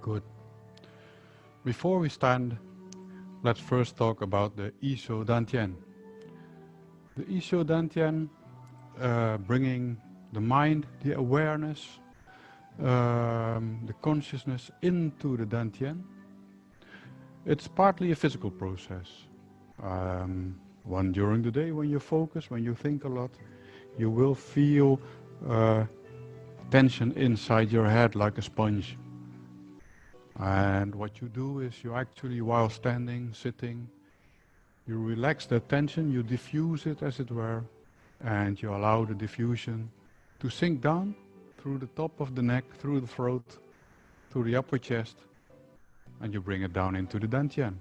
Good. Before we stand, let's first talk about the Isho Dantian. The Isho Dantian, bringing the mind, the awareness, the consciousness into the Dantian. It's partly a physical process. One during the day when you focus, when you think a lot, you will feel tension inside your head like a sponge. And what you do is you actually, while standing, sitting, you relax that tension, you diffuse it as it were, and you allow the diffusion to sink down through the top of the neck, through the throat, through the upper chest, and you bring it down into the Dantian.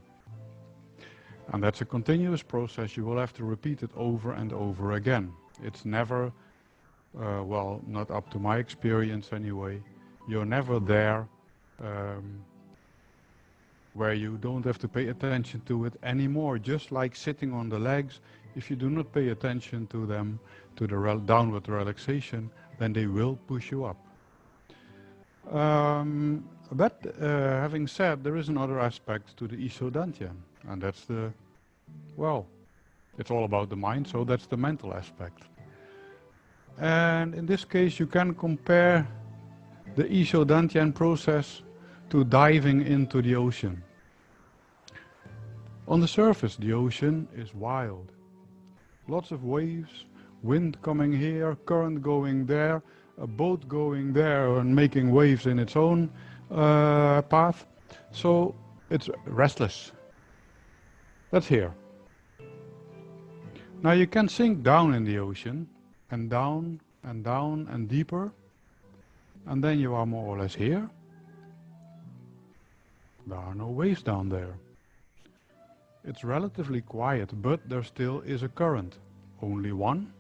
And that's a continuous process. You will have to repeat it over and over again. It's never, well, not up to my experience anyway, you're never there where you don't have to pay attention to it anymore. Just like sitting on the legs, if you do not pay attention to them, to the downward relaxation, then they will push you up. But having said, there is another aspect to the Isho Dantian, and that's the, well, it's all about the mind, so that's the mental aspect. And in this case, you can compare the Isho Dantian process to diving into the ocean. On the surface, the ocean is wild. Lots of waves, wind coming here, current going there, a boat going there and making waves in its own path. So it's restless. That's here. Now you can sink down in the ocean, and down and down and deeper, and then you are more or less here. There are no waves down there. It's relatively quiet, but there still is a current. Only one,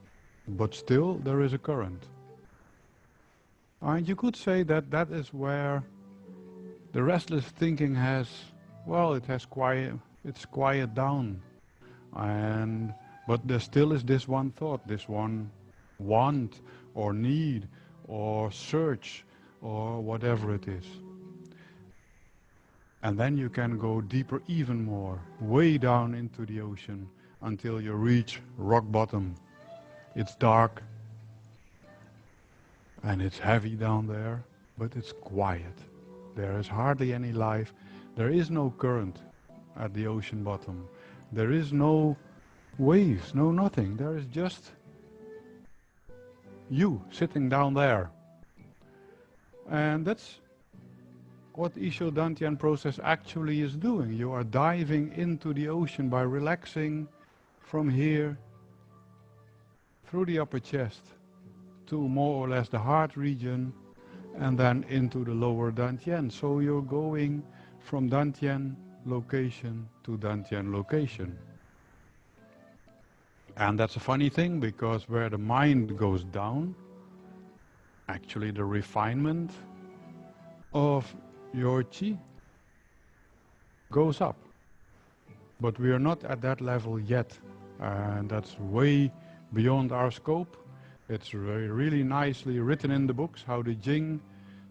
but still there is a current. And you could say that that is where the restless thinking has, well, it's quiet down. But there still is this one thought, this one want or need or search or whatever it is. And then you can go deeper even more, way down into the ocean until you reach rock bottom. It's dark and it's heavy down there, but it's quiet. There is hardly any life. There is no current at the ocean bottom. There is no waves, no nothing. There is just you sitting down there. And that's what Isho Dantian process actually is doing. You are diving into the ocean by relaxing from here through the upper chest to more or less the heart region and then into the lower Dantian. So you're going from Dantian location to Dantian location. And that's a funny thing, because where the mind goes down, actually the refinement of your chi goes up. But we are not at that level yet, and that's way beyond our scope. It's really nicely written in the books how the Jing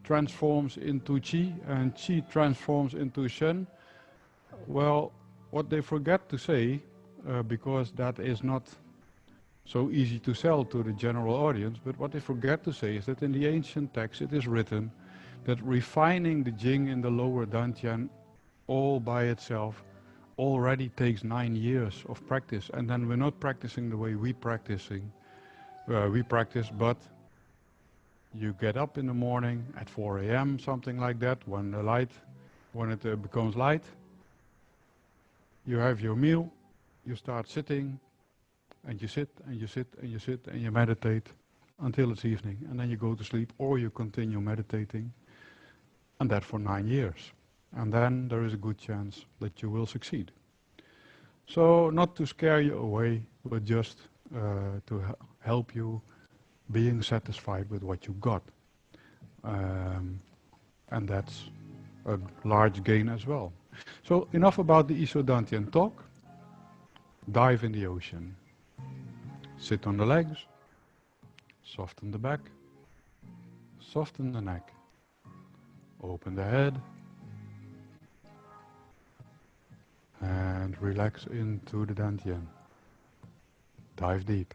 transforms into Qi and Qi transforms into Shen. Well, what they forget to say, because that is not so easy to sell to the general audience, but what they forget to say is that in the ancient text it is written that refining the Jing in the lower Dantian all by itself already takes 9 years of practice. And then we're not practicing the way we practice, but you get up in the morning at 4 AM, something like that, when it becomes light. You have your meal, you start sitting, and you sit, and you sit, and you sit, and you meditate until it's evening. And then you go to sleep, or you continue meditating. And that for 9 years. And then there is a good chance that you will succeed. So not to scare you away, but just to help you being satisfied with what you got. And that's a large gain as well. So enough about the Isho Dantian talk. Dive in the ocean. Sit on the legs. Soften the back. Soften the neck. Open the head, and relax into the dantian. Dive deep.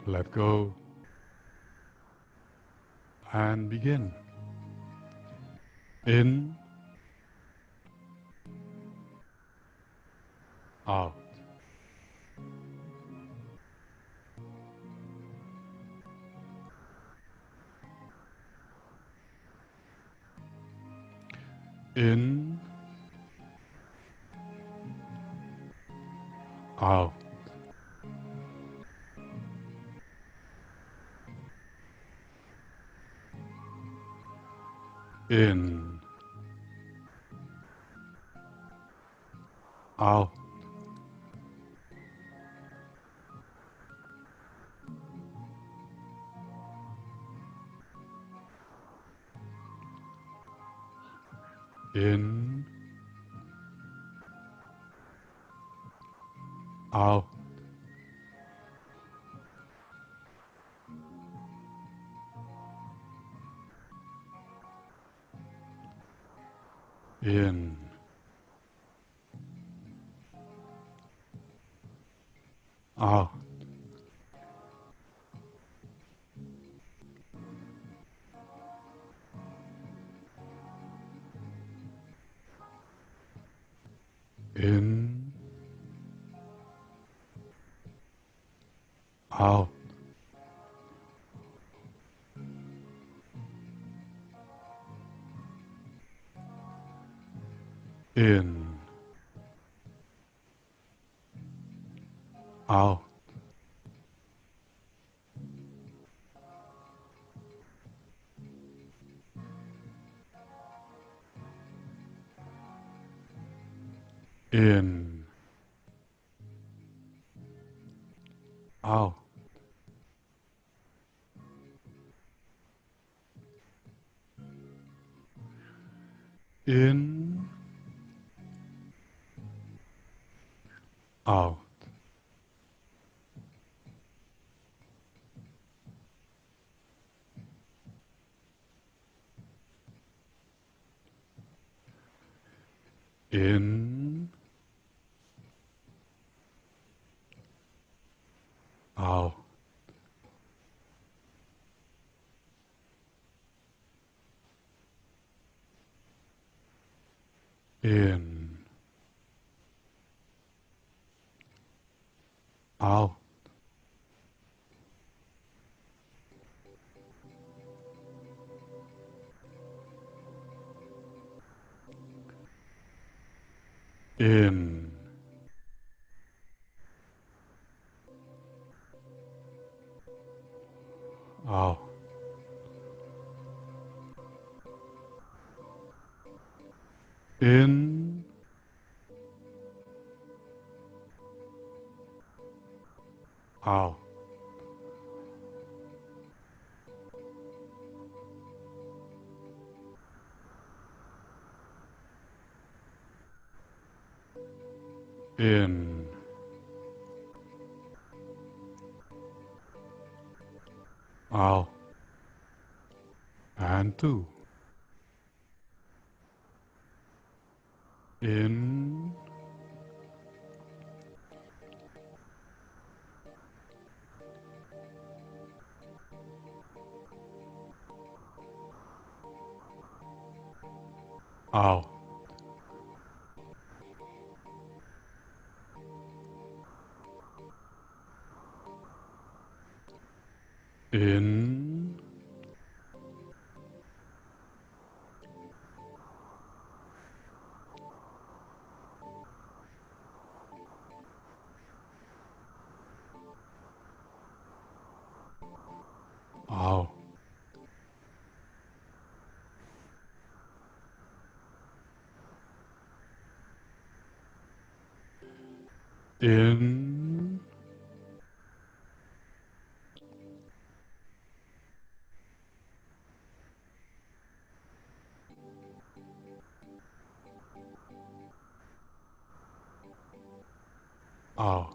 Let go and begin. In, out. In, out. In, out. In, out. In, out. In, out. In, out. In, out. In, out. In, out. In, out. In, out. In, out. In, out. And two. In, out, in, out, in, out,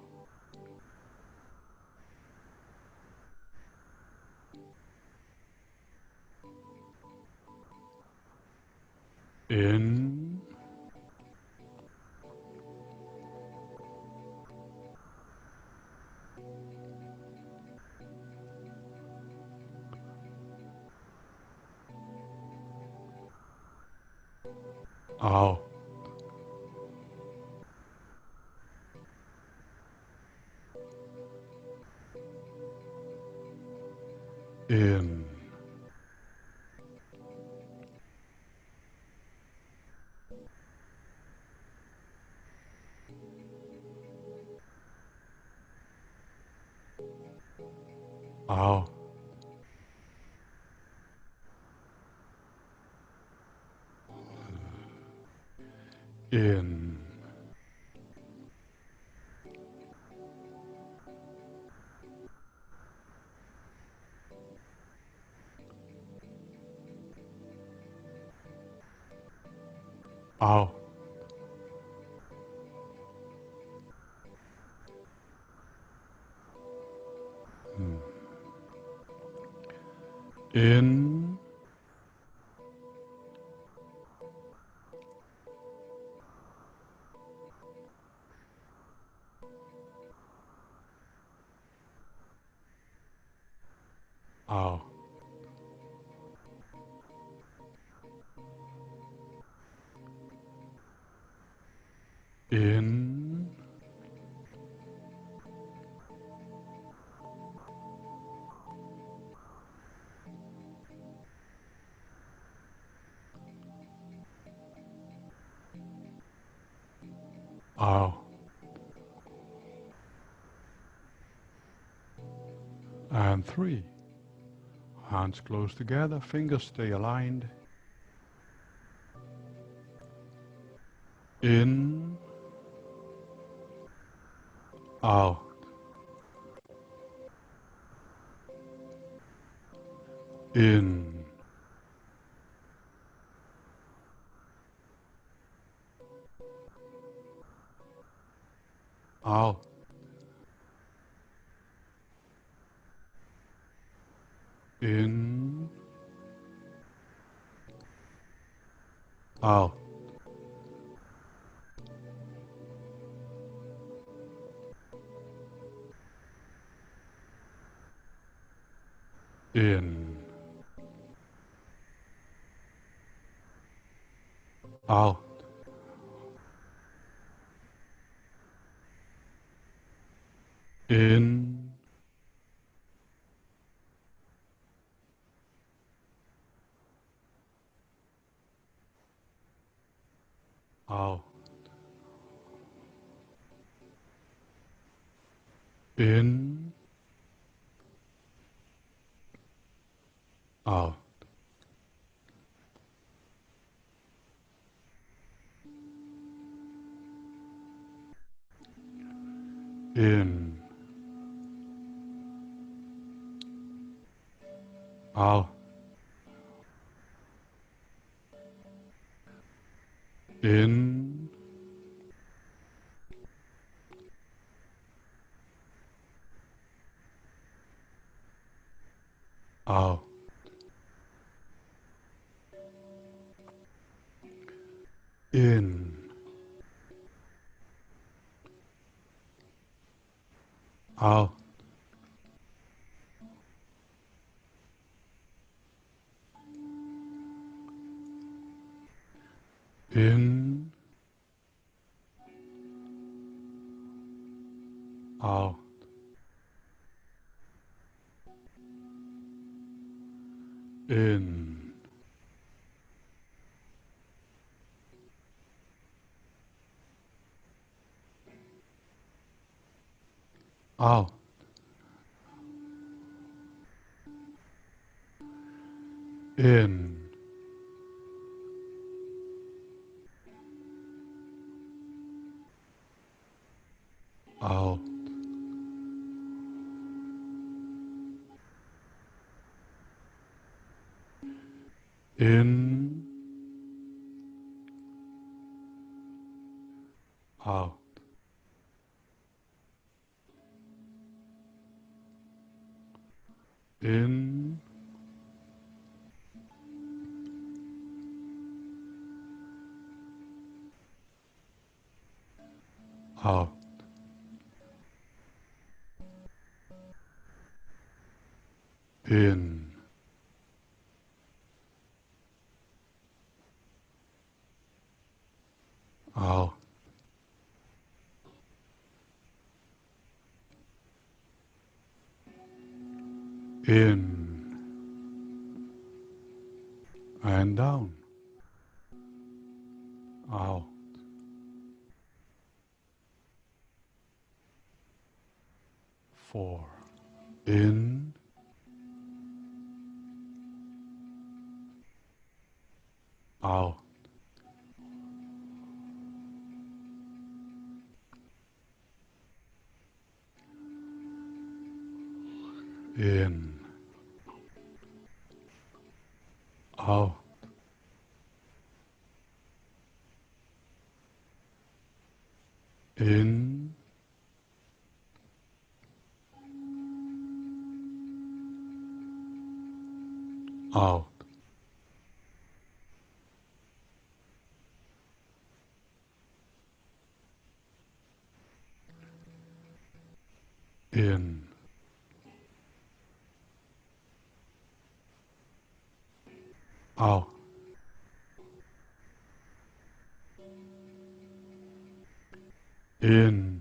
in, out, in, out, in, out, in, out, in, out, and 3. Hands close together, fingers stay aligned. In, out, in, out, in, out, in, out, in, out, in, out, in, out, in, out, in, out, In, out, in, out, in, out, in, out, in, out, in, out, in, and down, out, 4, in, out, in, out, in, out, in, out, in,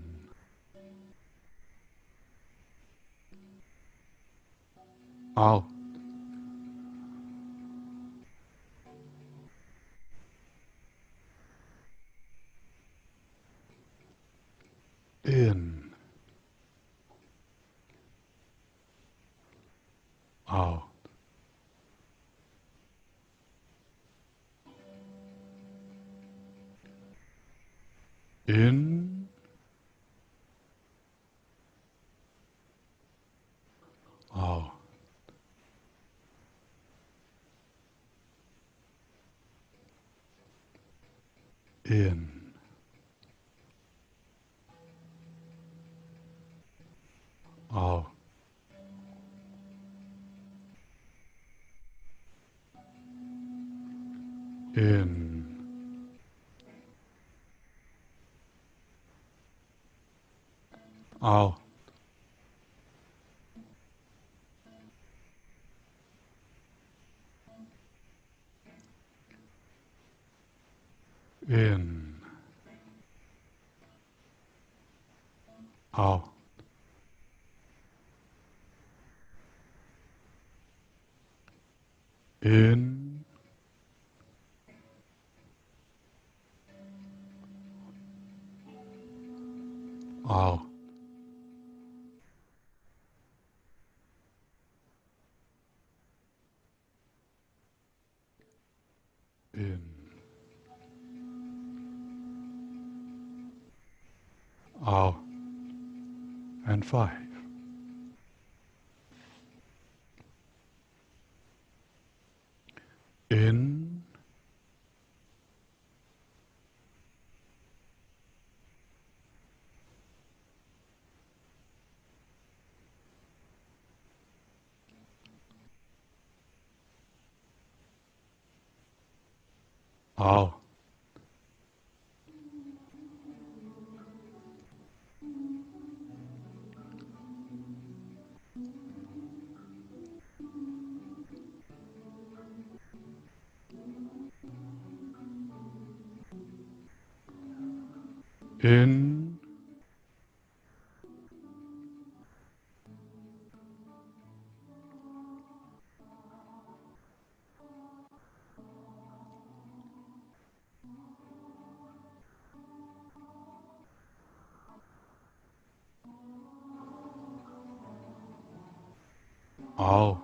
out, in, out, in, out, in, out, in, out, in, out, in, out, in, out, and 5, in, out, In, out.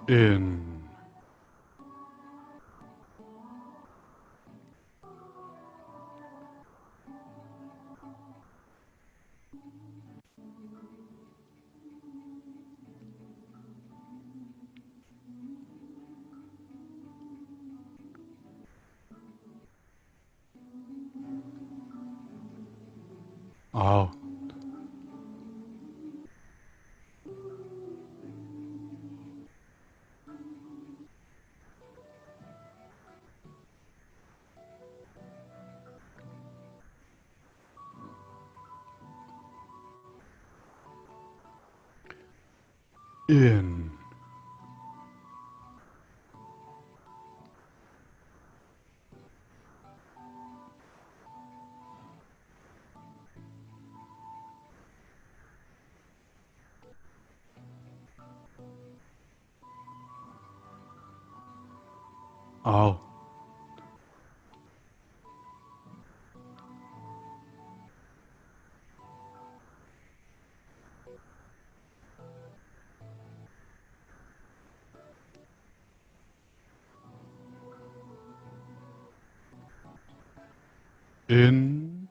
In, out. In, out. In,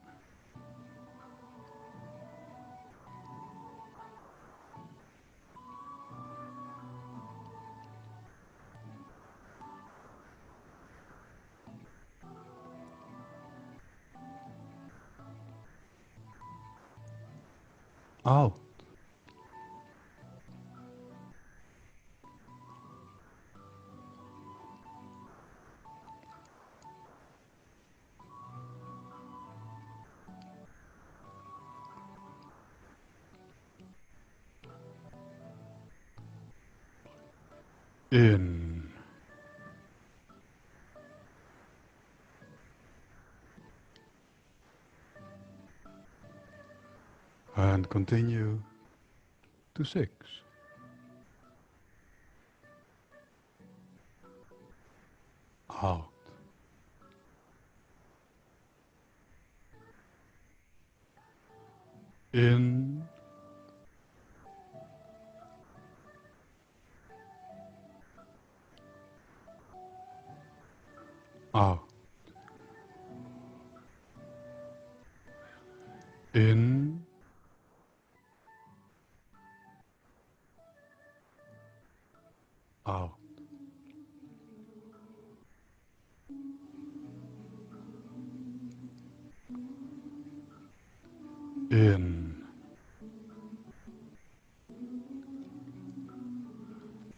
out. In, and continue to 6. Out. In, out. In, out. In,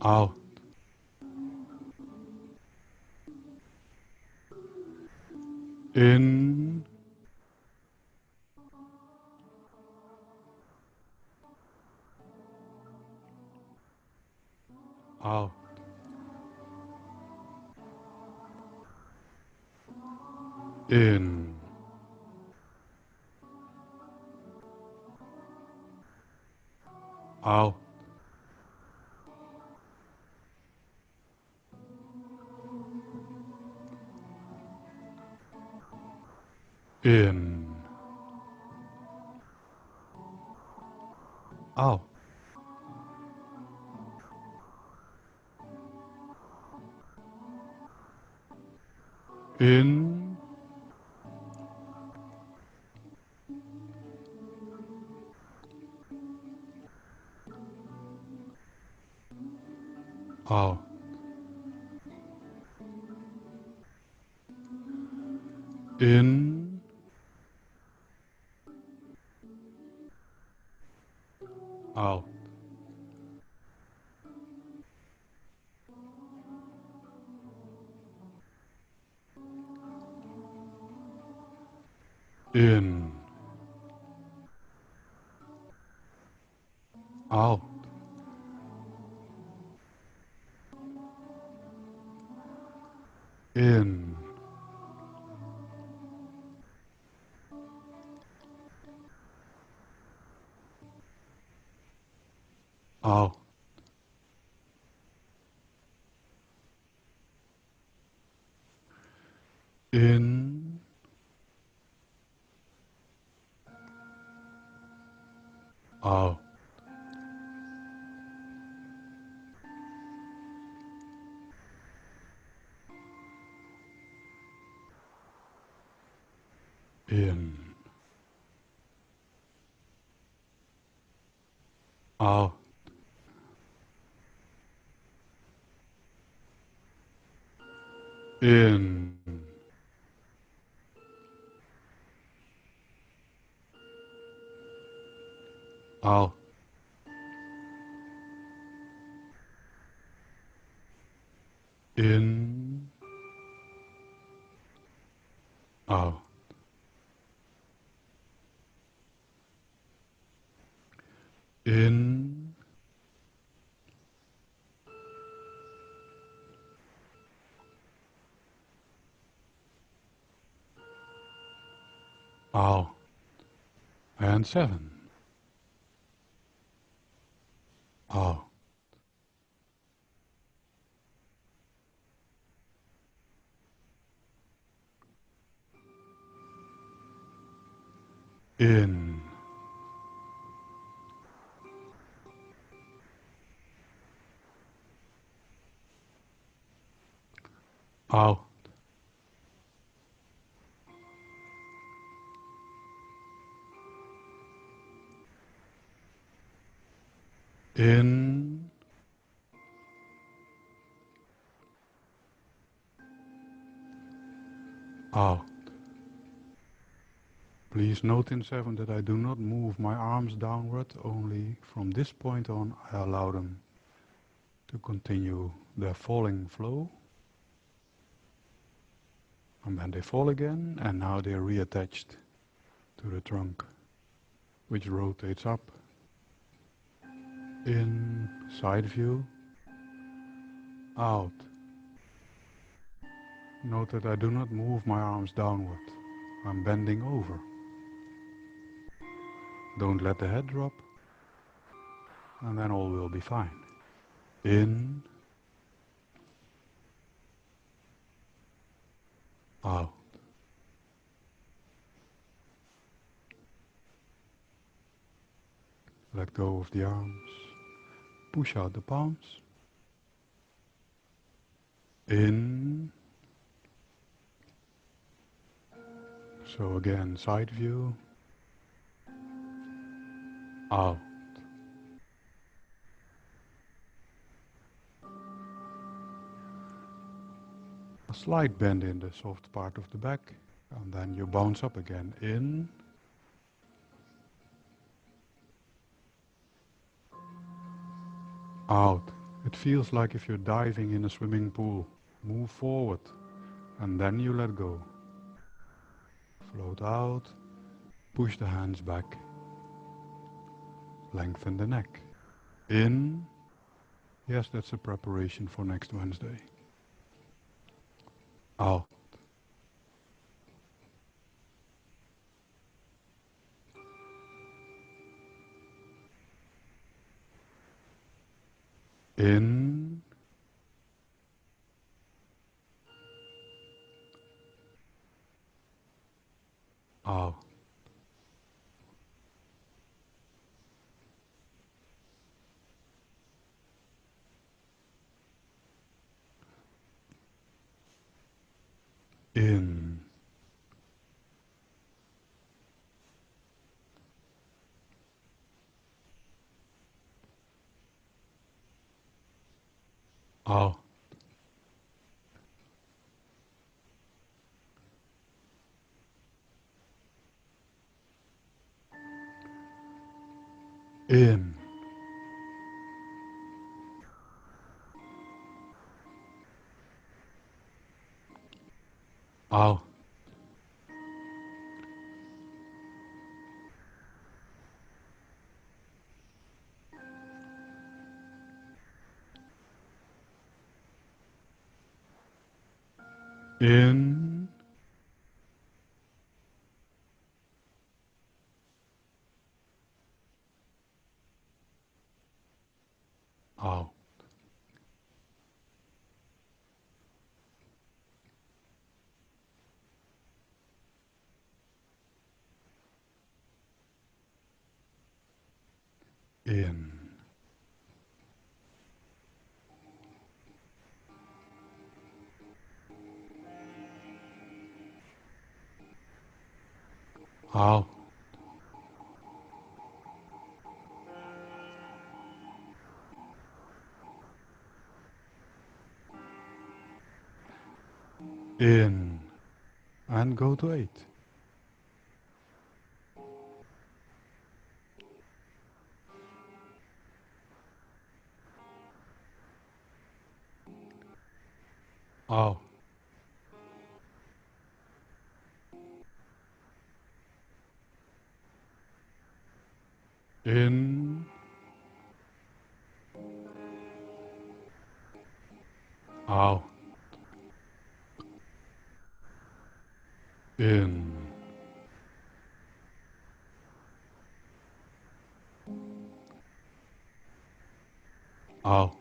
out. In, out. In, out. In, out. In, out. In, out. In, out, in, out, in, out, in, out, in, out, in, out, in, out, and 7, out, in, out, in, out. Please note in 7 that I do not move my arms downward, only from this point on I allow them to continue their falling flow. And then they fall again, and now they're reattached to the trunk, which rotates up. In, side view, out. Note that I do not move my arms downward. I'm bending over. Don't let the head drop, and then all will be fine. In, out. Let go of the arms. Push out the palms. In. So again, side view. Out. A slight bend in the soft part of the back, and then you bounce up again. In. Out. It feels like if you're diving in a swimming pool. Move forward, and then you let go. Float out. Push the hands back. Lengthen the neck. In. Yes, that's a preparation for next Wednesday. Out. In. Out. In. Out. In. Out. In, out. In, out. In, and go to 8. Out. In, out. In, out.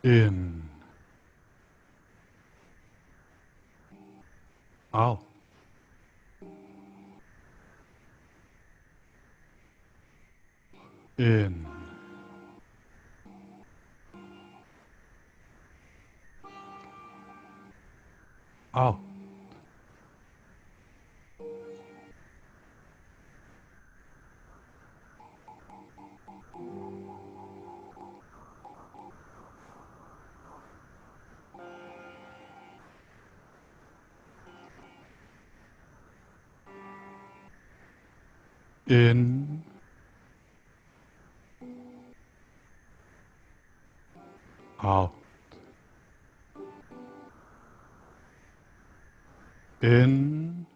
In, out. In, out. In, out. In, out. In,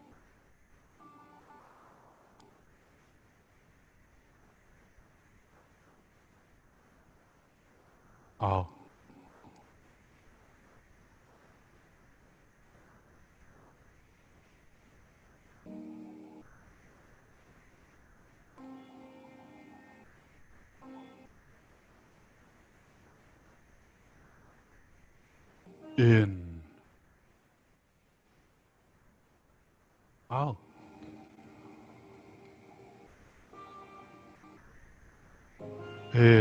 out. In, out. In,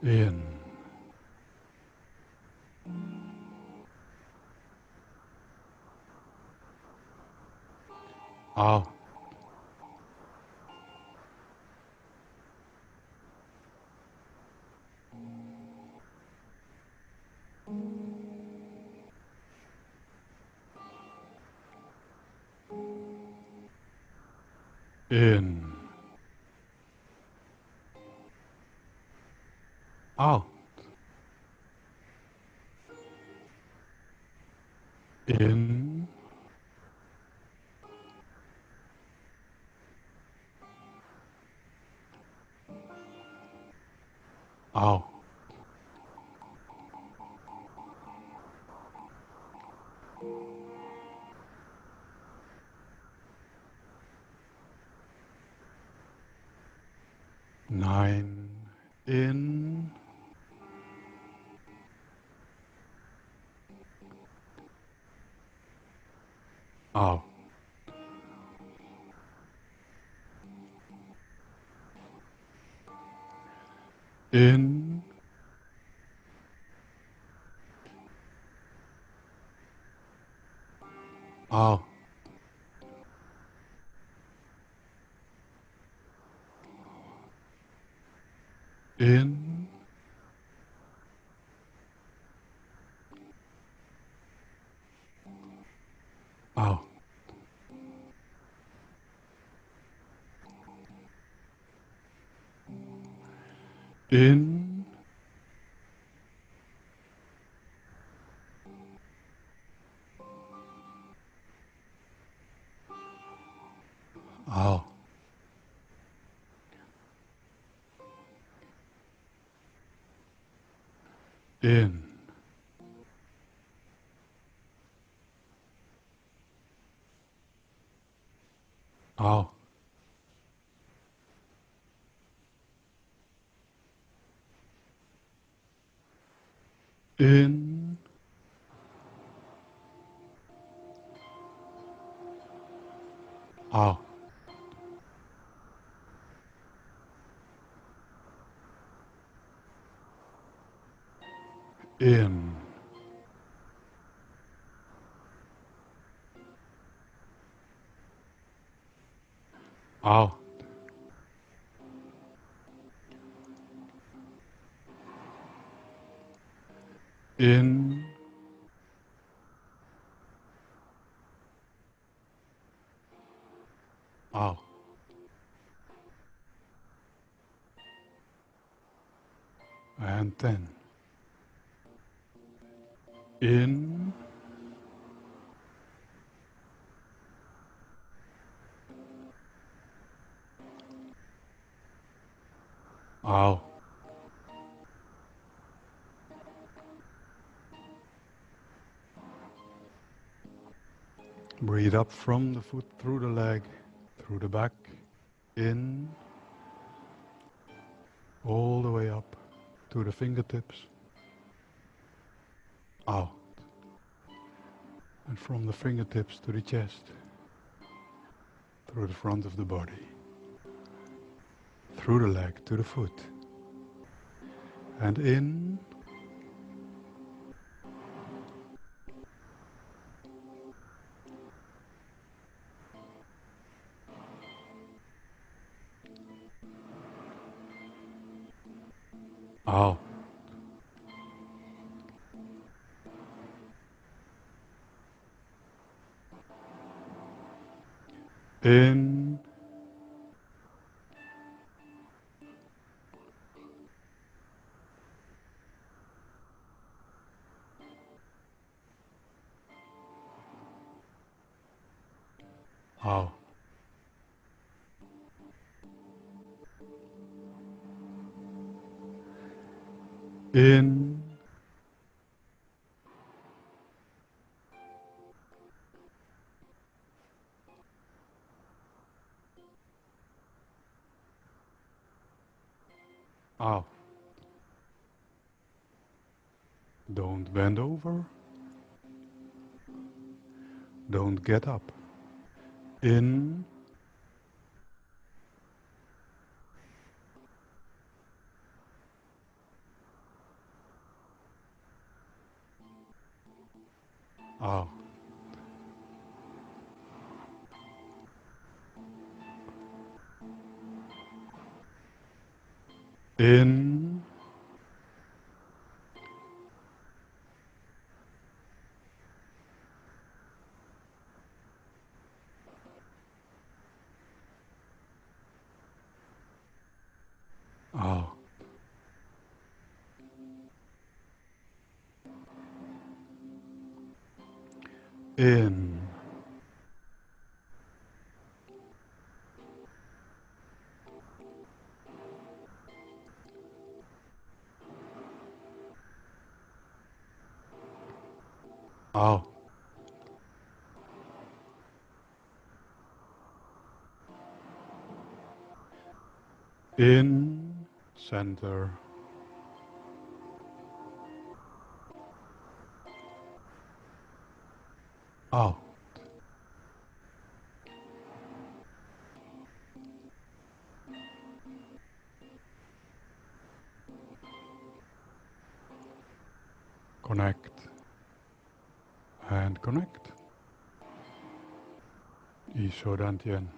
out. In, out. In, out. In, out. 9. In, out. In, out. In, out. In, out. In, out. In, out. In, out. In, out. And 10. In, out. Breathe up from the foot, through the leg, through the back, in, all the way up to the fingertips, out. And from the fingertips to the chest, through the front of the body, through the leg to the foot, and in, out. In, out. In, out. Don't bend over. Don't get up. In, out. In, out. In, out. In, center. Out. Connect and connect. Isho Dantian.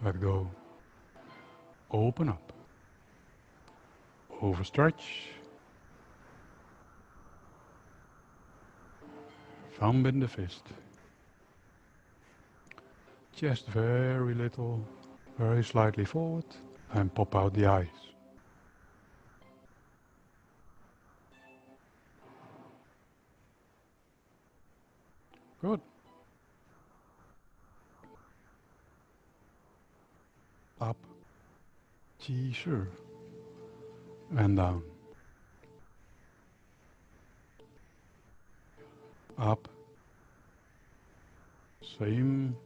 Let go. Open up. Overstretch. Thumb in the fist. Chest very little, very slightly forward, and pop out the eyes. Good. Up. Qi Shi. And down. Up. Same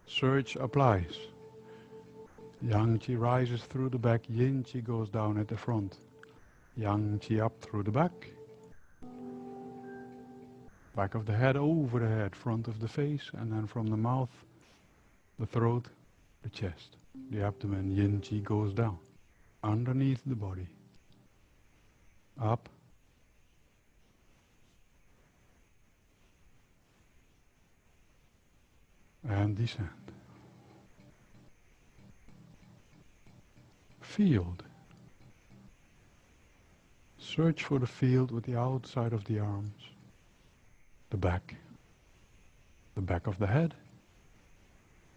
surge applies. Yang Qi rises through the back, Yin Qi goes down at the front. Yang Qi up through the back. Back of the head over the head, front of the face, and then from the mouth, the throat, the chest, the abdomen. Yin Qi goes down, underneath the body. Up. And descend. Field. Search for the field with the outside of the arms, the back of the head.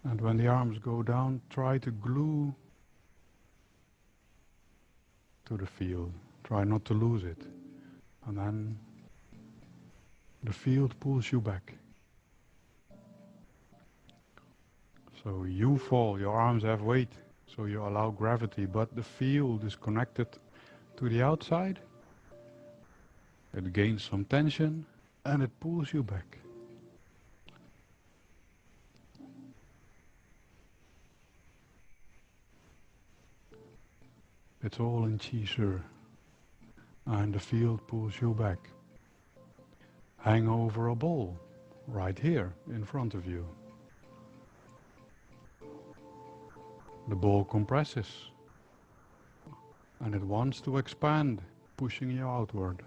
And when the arms go down, try to glue to the field. Try not to lose it. And then the field pulls you back. So you fall, your arms have weight, so you allow gravity, but the field is connected to the outside. It gains some tension and it pulls you back. It's all in Qi Shi, and the field pulls you back. Hang over a ball, right here in front of you. The ball compresses and it wants to expand, pushing you outward.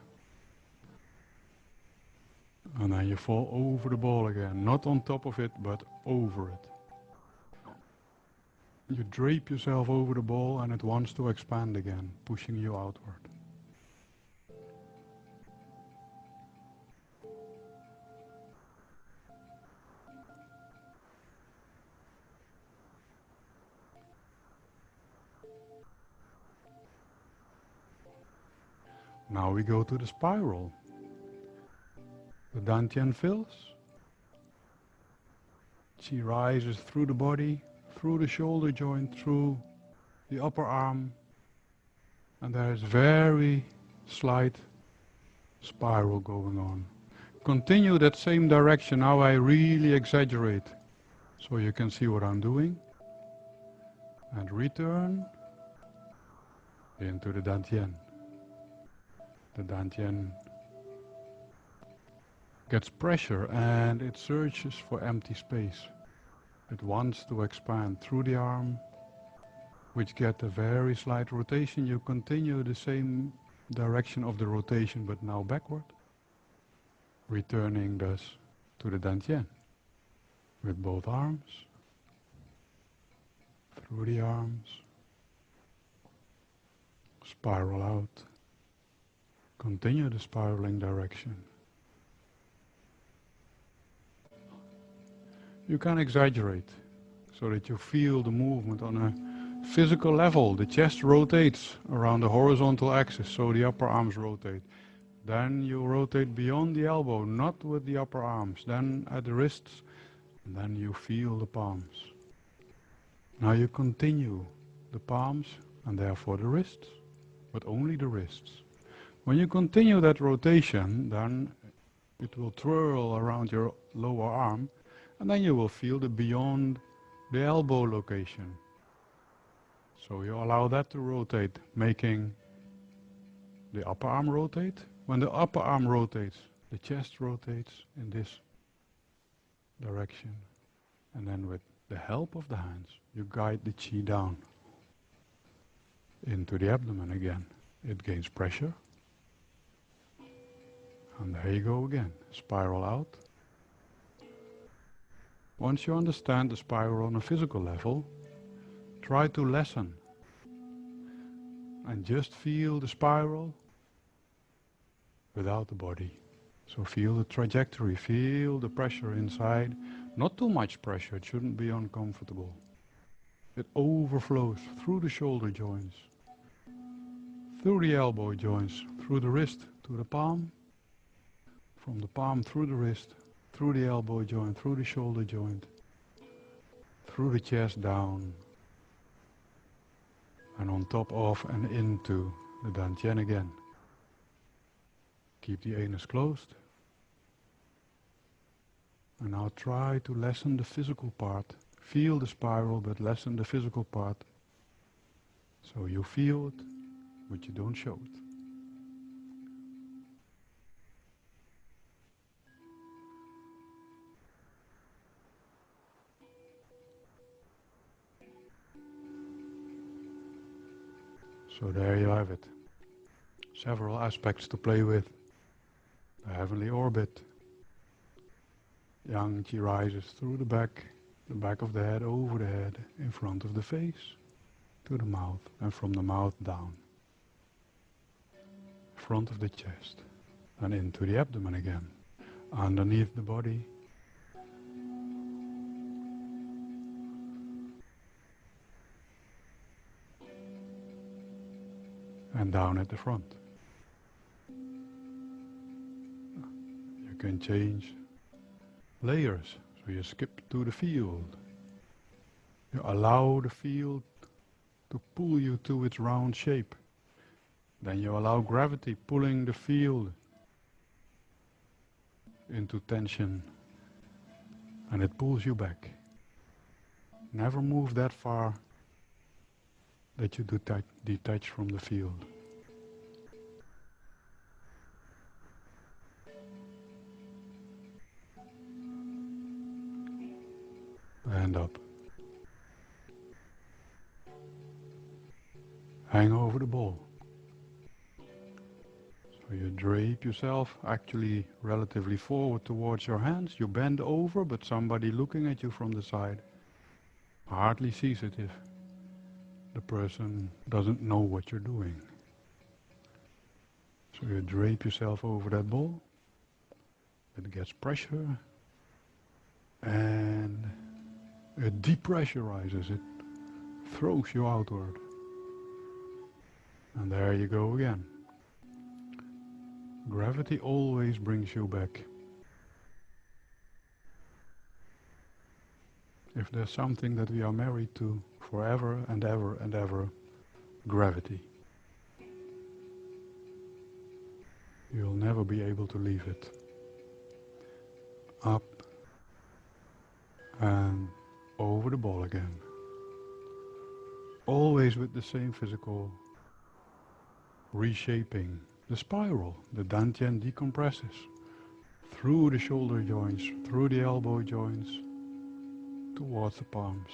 And then you fall over the ball again, not on top of it, but over it. You drape yourself over the ball and it wants to expand again, pushing you outward. Now we go to the spiral. The Dantian fills. Qi rises through the body, through the shoulder joint, through the upper arm, and there is very slight spiral going on. Continue that same direction. Now I really exaggerate so you can see what I'm doing. And return into the Dantian. The Dantian gets pressure and it searches for empty space. It wants to expand through the arm, which get a very slight rotation. You continue the same direction of the rotation, but now backward. Returning thus to the Dantian with both arms, through the arms, spiral out. Continue the spiraling direction. You can exaggerate so that you feel the movement on a physical level. The chest rotates around the horizontal axis, so the upper arms rotate. Then you rotate beyond the elbow, not with the upper arms, then at the wrists, and then you feel the palms. Now you continue the palms and therefore the wrists, but only the wrists. When you continue that rotation, then it will twirl around your lower arm, and then you will feel the beyond the elbow location. So you allow that to rotate, making the upper arm rotate. When the upper arm rotates, the chest rotates in this direction. And then with the help of the hands, you guide the chi down into the abdomen again. It gains pressure. And there you go again, spiral out. Once you understand the spiral on a physical level, try to lessen and just feel the spiral without the body. So feel the trajectory, feel the pressure inside. Not too much pressure, it shouldn't be uncomfortable. It overflows through the shoulder joints, through the elbow joints, through the wrist to the palm, from the palm through the wrist, through the elbow joint, through the shoulder joint, through the chest down, and on top of and into the dantian again. Keep the anus closed. And now try to lessen the physical part. Feel the spiral, but lessen the physical part. So you feel it, but you don't show it. So there you have it. Several aspects to play with. The heavenly orbit. Yang Qi rises through the back of the head, over the head, in front of the face, to the mouth, and from the mouth down. Front of the chest, and into the abdomen again, underneath the body. And down at the front. You can change layers, so you skip to the field. You allow the field to pull you to its round shape. Then you allow gravity pulling the field into tension, and it pulls you back. Never move that far that you detach from the field. And up. Hang over the ball. So you drape yourself actually relatively forward towards your hands. You bend over, but somebody looking at you from the side hardly sees it if the person doesn't know what you're doing. So you drape yourself over that ball. It gets pressure and it depressurizes it, throws you outward. And there you go again. Gravity always brings you back. If there's something that we are married to forever and ever and ever, gravity. You'll never be able to leave it. Up and over the ball again. Always with the same physical reshaping. The spiral, the dantian decompresses through the shoulder joints, through the elbow joints, towards the palms.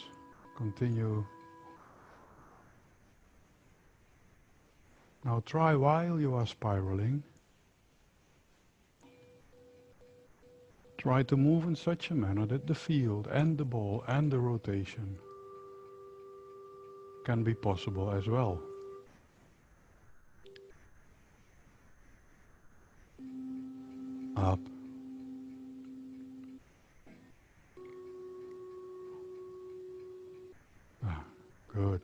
Continue. Now try while you are spiraling. Try to move in such a manner that the field and the ball and the rotation can be possible as well. Up. Good.